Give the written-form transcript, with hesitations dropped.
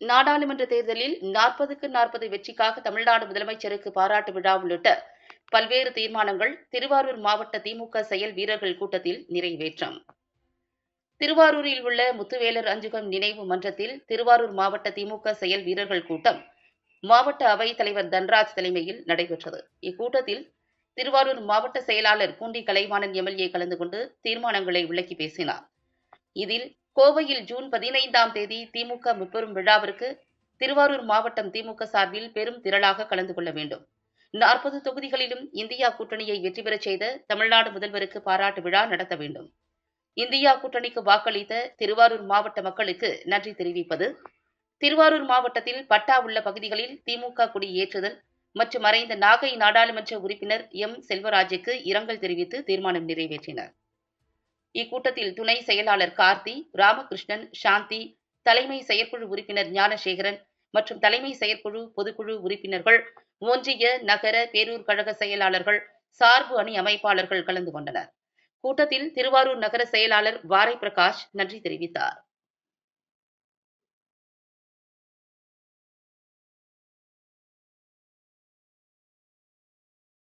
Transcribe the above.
நாடாளுமன்ற தேர்தலில் 40க்கு 40 வெற்றிக்காக தமிழ்நாடு முதலமைச்சருக்கு பாராட்டு விழா உள்ளிட்ட பல்வேறு தீர்மானங்கள் திருவாரூர் மாவட்ட திமுக செயல் வீரர்கள் கூட்டத்தில் நிறைவேற்றம். திருவாரூரில் உள்ள முத்துவேலர் அஞ்சுகம் நினைவு மன்றத்தில் திருவாரூர் மாவட்ட திமுக செயல் வீரர்கள் கூட்டம் மாவட்ட அவைத் தலைவர் தன்ராஜ் தலைமையில் நடைபெற்றது. இக்கூட்டத்தில் திருவாரூர் மாவட்ட செயலாளர் பூண்டி கலைவாணன் எம்எல்ஏ கலந்து கொண்டு தீர்மானங்களை விளக்கி பேசினார். இதில் கோவையில் ஜூன் 15ஆம் தேதி திமுக முப்பெரும் விழாவிற்கு திருவாரூர் மாவட்டம் திமுக சார்பில் பெரும் திரளாக கலந்து கொள்ள வேண்டும். 40 தொகுதிகளிலும் இந்தியா கூட்டணியை வெற்றி பெறச் செய்த தமிழ்நாடு முதல்வருக்கு பாராட்டு விழா நடத்த வேண்டும். இந்தியா கூட்டணிக்கு வாக்களித்த திருவாரூர் மாவட்ட மக்களுக்கு நன்றி தெரிவிப்பது, திருவாரூர் மாவட்டத்தில் பட்டா உள்ள பகுதிகளில் திமுக கொடி ஏற்றுதல் மற்றும் மறைந்த நாகை நாடாளுமன்ற உறுப்பினர் எம் செல்வராஜுக்கு இரங்கல் தெரிவித்து தீர்மானம் நிறைவேற்றினர். இக்கூட்டத்தில் துணை செயலாளர் கார்த்தி, ராமகிருஷ்ணன், சாந்தி, தலைமை செயற்குழு உறுப்பினர் ஞானசேகரன் மற்றும் தலைமை செயற்குழு பொதுக்குழு உறுப்பினர்கள், ஒன்றிய, நகர, பேரூர் கழக செயலாளர்கள், சார்பு அணி அமைப்பாளர்கள் கலந்து கொண்டனர். கூட்டத்தில் திருவாரூர் நகர செயலாளர் வாரை பிரகாஷ் நன்றி தெரிவித்தார்.